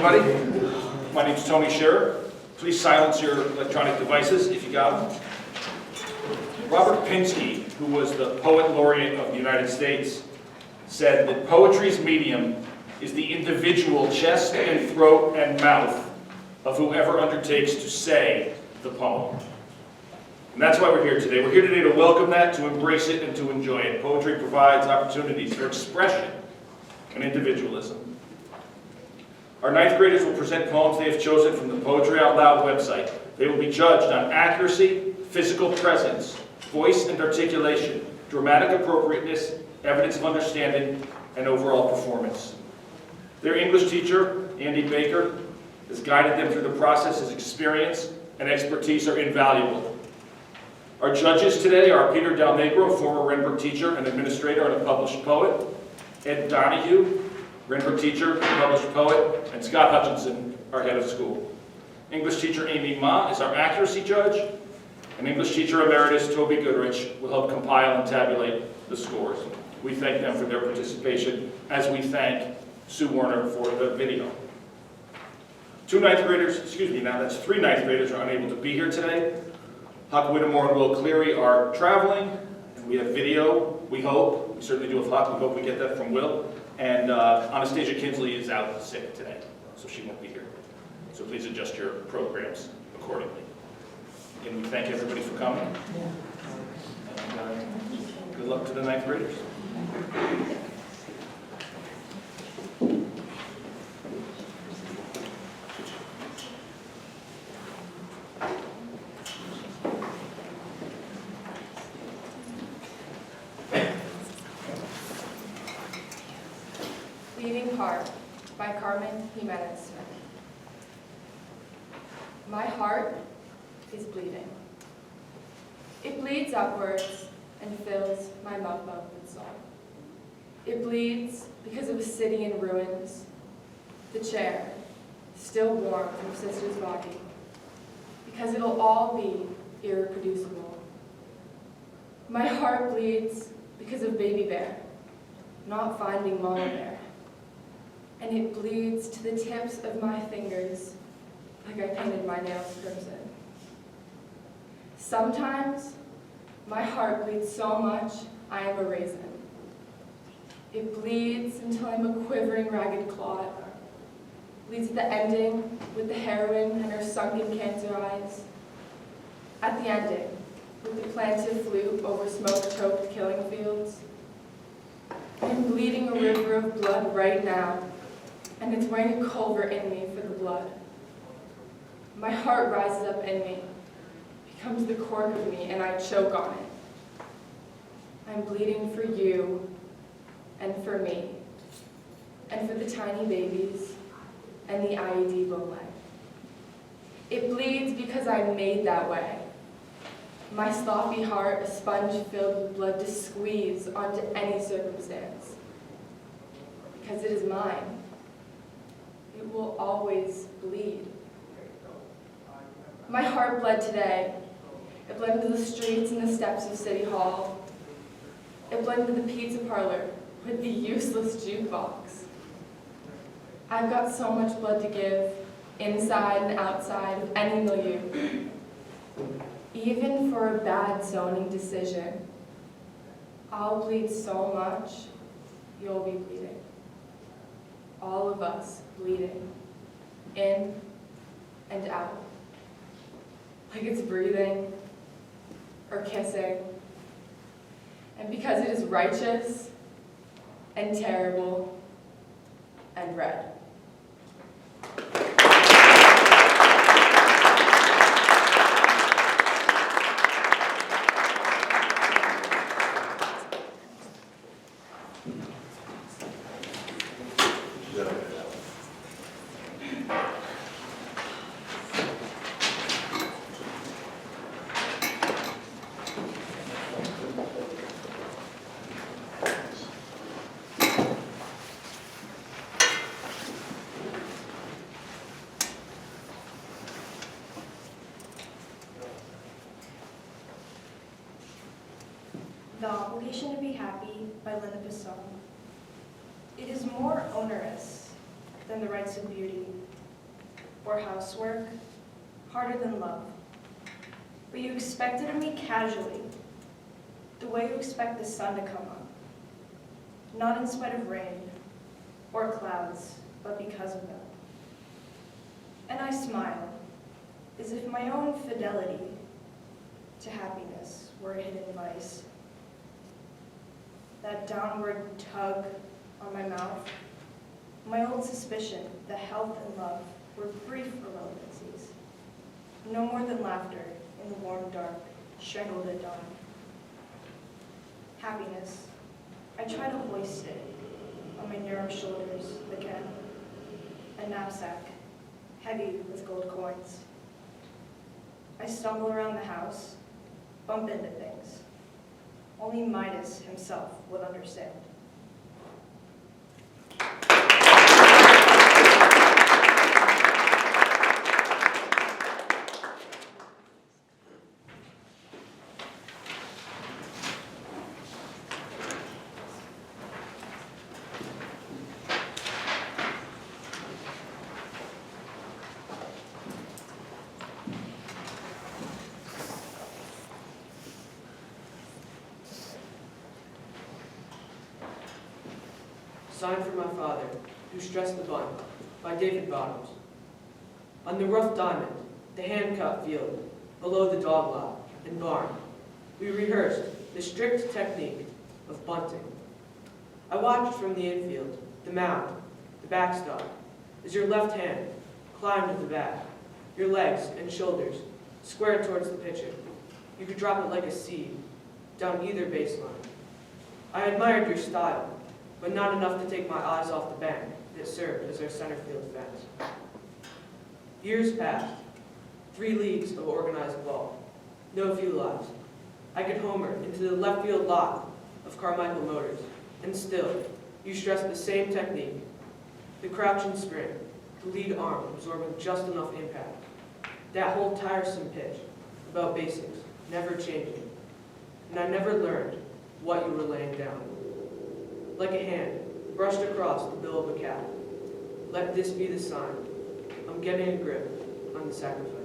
everybody. My name is Tony Scherer. Please silence your electronic devices if you got them. Robert Pinsky, who was the Poet Laureate of the United States, said that poetry's medium is the individual chest and throat and mouth of whoever undertakes to say the poem. And that's why we're here today. We're here today to welcome that, to embrace it, and to enjoy it. Poetry provides opportunities for expression and individualism. Our ninth graders will present poems they have chosen from the Poetry Out Loud website. They will be judged on accuracy, physical presence, voice and articulation, dramatic appropriateness, evidence of understanding, and overall performance. Their English teacher, Andy Baker, has guided them through the process. His experience and expertise are invaluable. Our judges today are Peter Del Negro, former Renberg teacher and administrator and a published poet, Ed Donahue, Renberg teacher, published poet, and Scott Hutchinson, our head of school. English teacher Amy Ma is our accuracy judge, and English teacher emeritus Toby Goodrich will help compile and tabulate the scores. We thank them for their participation, as we thank Sue Warner for the video. Three ninth graders are unable to be here today. Huck Whittemore and Will Cleary are traveling, and we have video, we hope. We certainly do with Huck. We hope we get that from Will. And Anastasia Kinsley is out sick today, so she won't be here. So please adjust your programs accordingly. And we thank everybody for coming. And good luck to the ninth graders. Bleeding Heart by Carmen Jimenez Smith. My heart is bleeding. It bleeds upwards and fills my mouth up with salt. It bleeds because of a city in ruins, the chair, still warm from sister's body, because it'll all be irreproducible. My heart bleeds because of Baby Bear, not finding Mama Bear. And it bleeds to the tips of my fingers like I painted my nails crimson. Sometimes my heart bleeds so much I am a raisin. It bleeds until I'm a quivering ragged clod. Bleeds at the ending with the heroine and her sunken cancer eyes. At the ending, with the plaintive flute over smoke-choked killing fields. I'm bleeding a river of blood right now, and it's wearing a culvert in me for the blood. My heart rises up in me, becomes the cork of me, and I choke on it. I'm bleeding for you, and for me, and for the tiny babies, and the IED bone. It bleeds because I'm made that way. My sloppy heart, a sponge filled with blood to squeeze onto any circumstance. Because it is mine. It will always bleed. My heart bled today. It bled into the streets and the steps of City Hall. It bled into the pizza parlor with the useless jukebox. I've got so much blood to give, inside and outside of any milieu. Even for a bad zoning decision, I'll bleed so much, you'll be bleeding. All of us bleeding, in and out. Like it's breathing or kissing. And because it is righteous and terrible and red. The Obligation to Be Happy by Linda Besson. It is more onerous than the rights of beauty or housework harder than love. But you expect it of me casually, the way you expect the sun to come up, not in spite of rain or clouds, but because of them. And I smile, as if my own fidelity to happiness were a hidden vice. That downward tug on my mouth, my old suspicion that health and love were brief irrelevancies, no more than laughter in the warm dark, strangled at dawn. Happiness, I try to hoist it on my narrow shoulders again, a knapsack heavy with gold coins. I stumble around the house, bump into things. Only Midas himself would understand. Sign for my father, who stressed the bun, by David Bottoms. On the rough diamond, the hand-cut field, below the dog lot and barn, we rehearsed the strict technique of bunting. I watched from the infield, the mound, the backstop, as your left hand climbed to the bat, your legs and shoulders squared towards the pitcher. You could drop it like a seed, down either baseline. I admired your style, but not enough to take my eyes off the bank that served as our center field fence. Years passed, 3 leagues of organized ball, no few lives. I could homer into the left field lot of Carmichael Motors, and still, you stressed the same technique. The crouching spring, the lead arm absorbing just enough impact. That whole tiresome pitch, about basics, never changing. And I never learned what you were laying down. Like a hand brushed across the bill of a cap. Let this be the sign. I'm getting a grip on the sacrifice.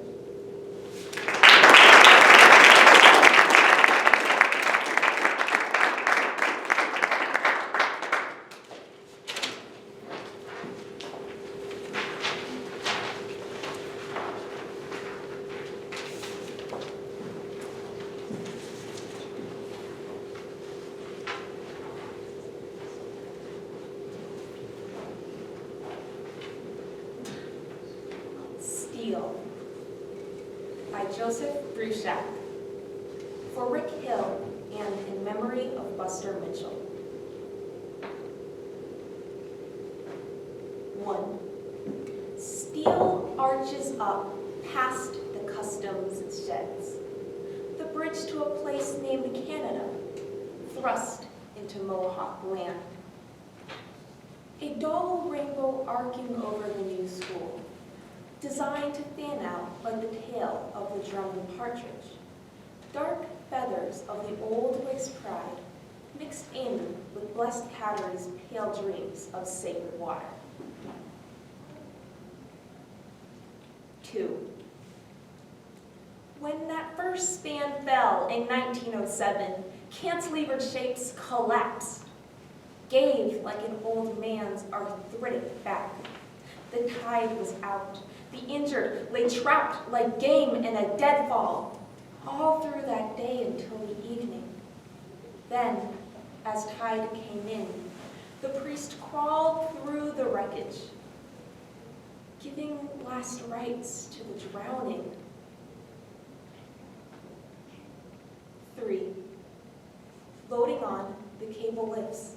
By Joseph Bruchac, for Rick Hill and in memory of Buster Mitchell. 1. Steel arches up past the customs sheds, the bridge to a place named Canada, thrust into Mohawk land. A dull rainbow arcing over the new school, designed to fan out like the tail of the Drummond partridge. Dark feathers of the old Whig's pride, mixed in with blessed Cattery's pale dreams of sacred water. 2. When that first span fell in 1907, cantilevered shapes collapsed, gave like an old man's arthritic back. The tide was out. The injured lay trapped like game in a deadfall, all through that day until the evening. Then, as tide came in, the priest crawled through the wreckage, giving last rites to the drowning. 3. Floating on, the cable lifts,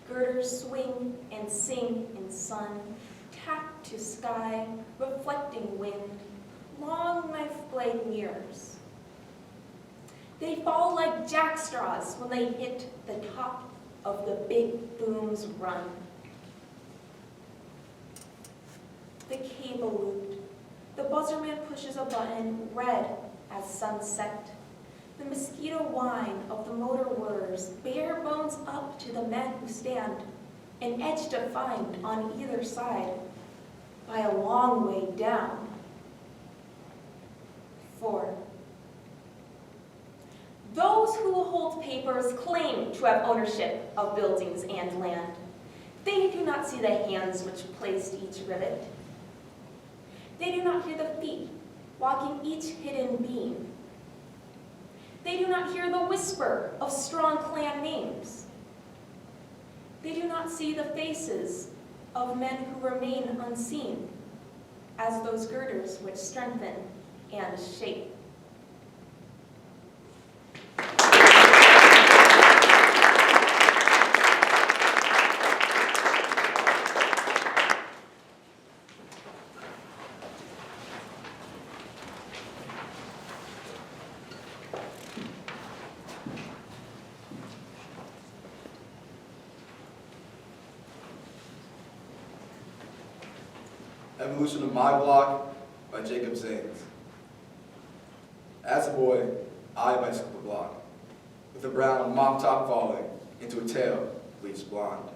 girders swing and sing in sun, tap to sky, reflecting wind, long knife blade mirrors. They fall like jackstraws when they hit the top of the big boom's run. The cable looped. The buzzerman pushes a button, red as sunset. The mosquito whine of the motor whirs, bare bones up to the men who stand, an edge defined on either side by a long way down leasehold papers claim to have ownership of buildings and land. They do not see the hands which placed each rivet. They do not hear the feet walking each hidden beam. They do not hear the whisper of strong clan names. They do not see the faces of men who remain unseen as those girders which strengthen and shape. Evolution of My Block by Jacob Zanes. As a boy, I bicycled the block, with a brown mop top falling into a tail bleached blonde.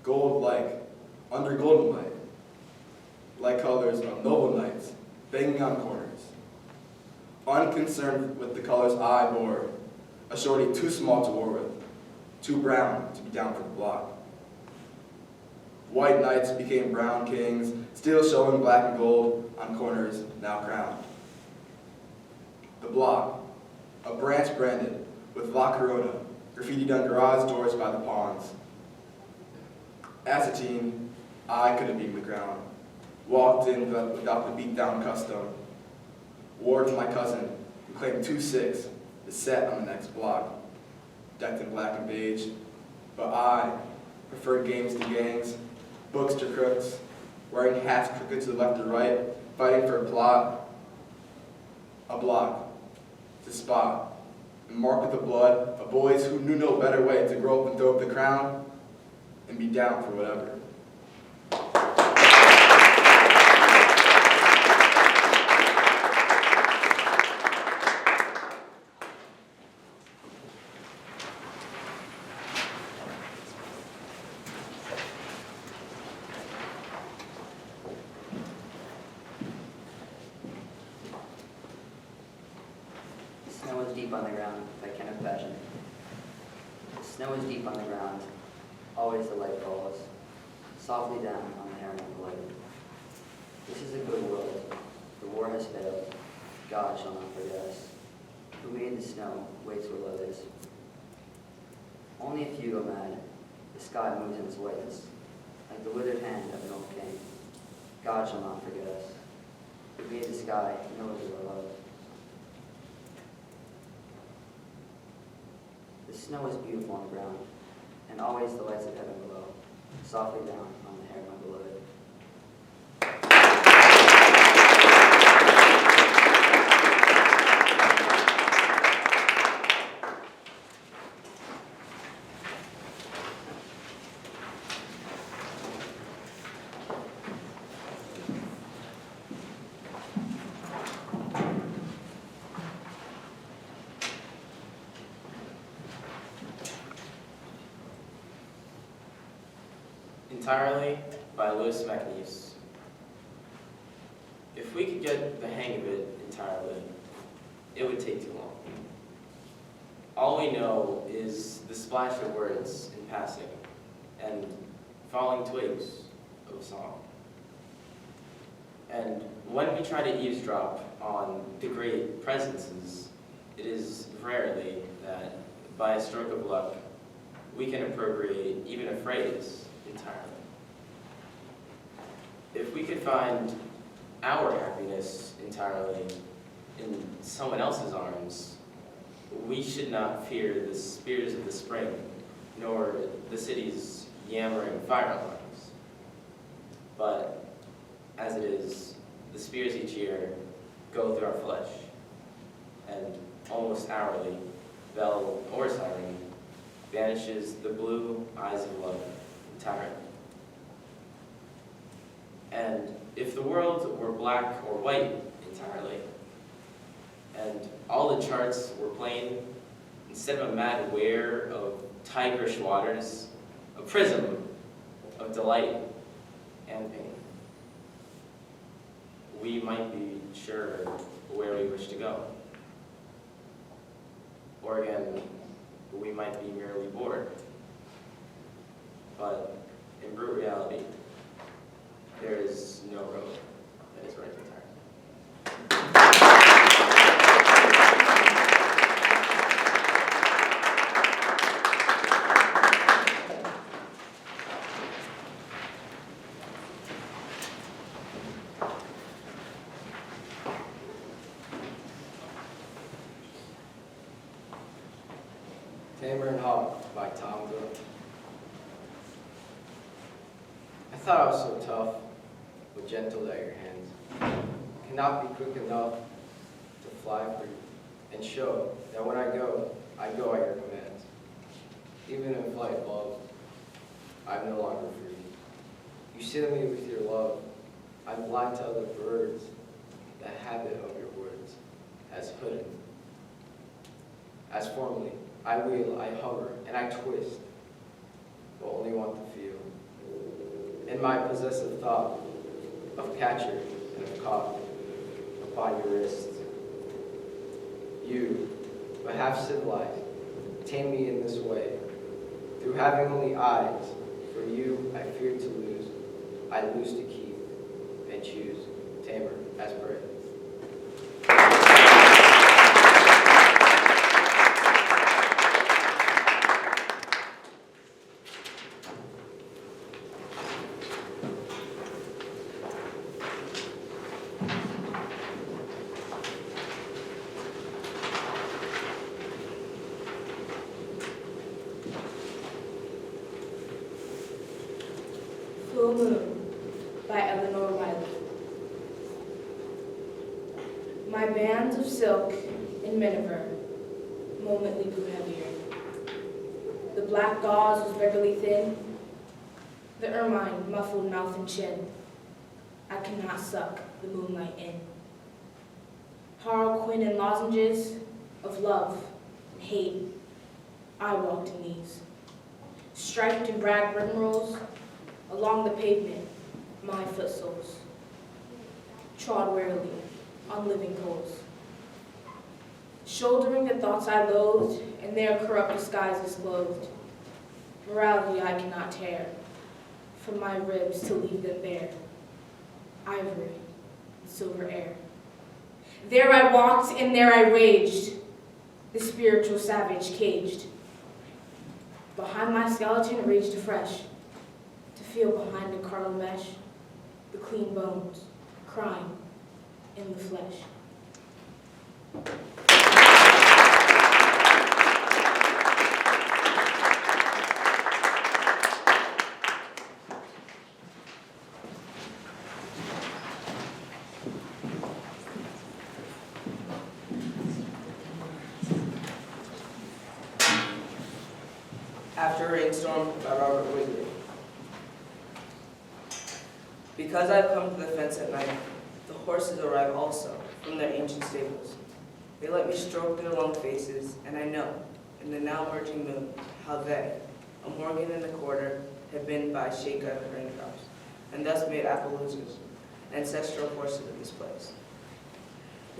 Gold-like, under golden light, light colors of noble knights banging on corners. Unconcerned with the colors I bore, a shorty too small to war with, too brown to be down for the block. White knights became brown kings, still showing black and gold on corners now crowned. The block, a branch branded with La Corona, graffitied on garage doors by the pawns. As a teen, I could have beaten the ground, walked in without the beat-down custom. Ward with my cousin, who claimed 2-6, is set on the next block, decked in black and beige, but I preferred games to gangs, books to crooks, wearing hats crooked to the left or right, fighting for a plot, a block, to spot, and mark with the blood of boys who knew no better way to grow up and throw up the crown and be down for whatever. Snow is deep on the ground by Kenneth Patchen. Snow is deep on the ground, always the light falls, softly down on the hair and the light. This is a good world, the war has failed, God shall not forget us. Who made the snow waits with others. Only a few go mad, the sky moves in its whiteness, like the withered hand of an old king. God shall not forget us. Who made the sky knows our love. The snow is beautiful on the ground, and always the lights of heaven below, softly down on the hair of my beloved. Entirely by Louis MacNeese. If we could get the hang of it entirely, it would take too long. All we know is the splash of words in passing and falling twigs of song. And when we try to eavesdrop on the great presences, it is rarely that, by a stroke of luck, we can appropriate even a phrase entirely. If we could find our happiness entirely in someone else's arms, we should not fear the spears of the spring, nor the city's yammering fire alarms. But as it is, the spears each year go through our flesh, and almost hourly, bell or siren vanishes the blue eyes of love entirely. And if the world were black or white entirely, and all the charts were plain, instead of a mad weir of tigerish waters, a prism of delight and pain, we might be sure where we wish to go. Or again, we might be merely bored. But in brute reality, there is no road that is right to turn. Tamer and Hawk by Tom Goode. I thought I was so tough, but gentle at your hands. Cannot be quick enough to fly free and show that when I go at your commands. Even in flight, love, I'm no longer free. You sit me with your love. I'm blind to other birds. The habit of your words has hidden. As formerly, I wheel, I hover, and I twist, but only want to feel. In my possessive thought of catcher and of caught upon your wrist. You, but half civilized, tame me in this way. Through having only eyes, for you I fear to lose. I lose to keep and choose tamer as prey. Full Moon by Eleanor Riley. My bands of silk in miniver momently grew heavier. The black gauze was regularly thin, the ermine muffled mouth and chin. I cannot suck the moonlight in. Harlequin and lozenges of love and hate, I walked in these. Striped and bragg rigmaroles, along the pavement, my footsoles trod warily on living coals, shouldering the thoughts I loathed and their corrupt disguises clothed. Morality I cannot tear from my ribs to leave them bare, ivory and silver air. There I walked and there I raged, the spiritual savage caged. Behind my skeleton raged afresh, to feel behind the carnal mesh, the clean bones, crying in the flesh. After a Rainstorm by Robert Wigley. Because I've come to the fence at night, the horses arrive also from their ancient stables. They let me stroke their long faces, and I know, in the now merging moon, how they, a Morgan and a quarter, have been by shake of raindrops, and thus made Appaloosas, ancestral horses of this place.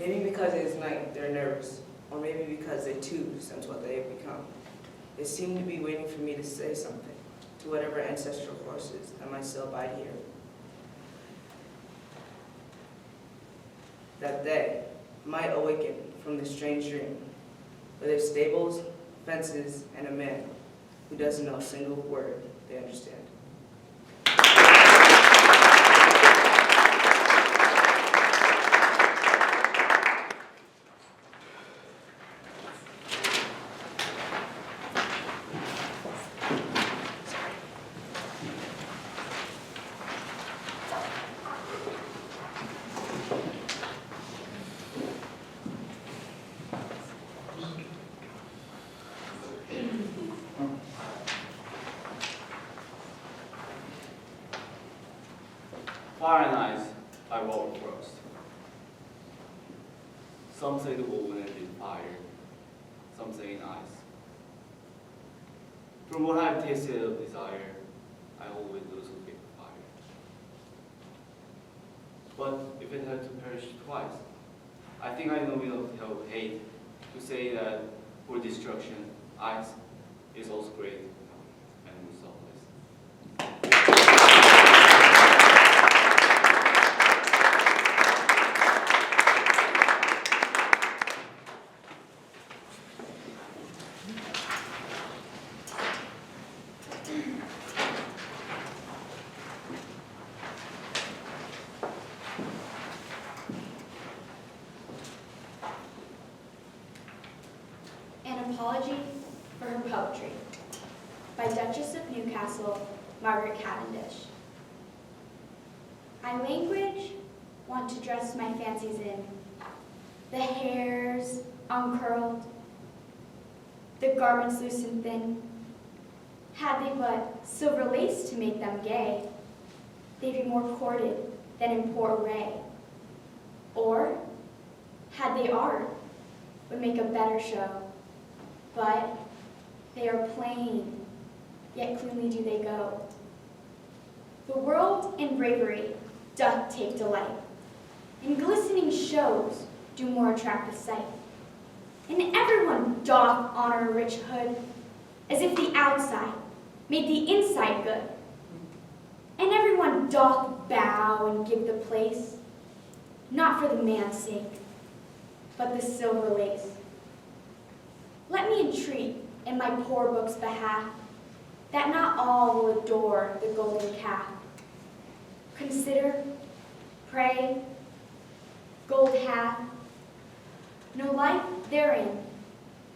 Maybe because it is night, they're nervous, or maybe because they too sense what they have become. They seem to be waiting for me to say something to whatever ancestral horses that might still abide here. That they might awaken from this strange dream, with its stables, fences, and a man who doesn't know a single word they understand. Fire and ice by Robert Frost. Some say the world will end in fire, some say in ice. From what I've tasted of desire, I always lose a bit of fire. But if it had to perish twice, I think I know enough of hate to say that for destruction, ice is also great and selfless. An Apology for Her Poetry by Duchess of Newcastle, Margaret Cavendish. I language want to dress my fancies in, the hairs uncurled, the garments loose and thin. Had they but silver lace to make them gay, they'd be more courted than in poor array. Or, had they art, would make a better show. But they are plain, yet cleanly do they go. The world in bravery doth take delight, and glistening shows do more attract the sight. And everyone doth honor a rich hood, as if the outside made the inside good. And everyone doth bow and give the place, not for the man's sake, but the silver lace. Let me entreat in my poor book's behalf, that not all will adore the golden calf. Consider, pray, gold hath no life therein,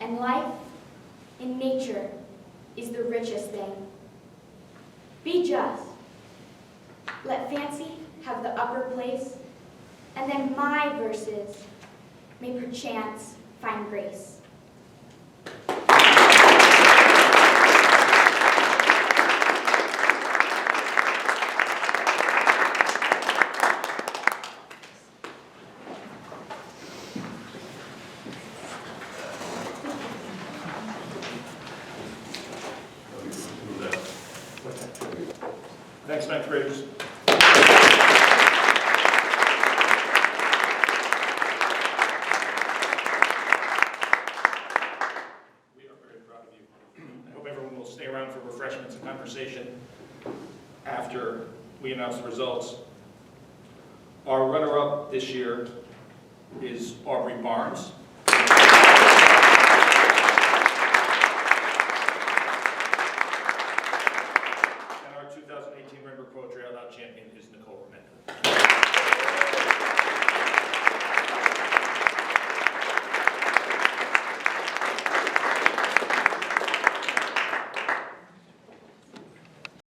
and life in nature is the richest thing. Be just, let fancy have the upper place, and then my verses may perchance find grace. Thanks, ninth graders. We are very proud of you. I hope everyone will stay around for refreshments and conversation after we announce the results. Our runner-up this year is Aubrey Barnes.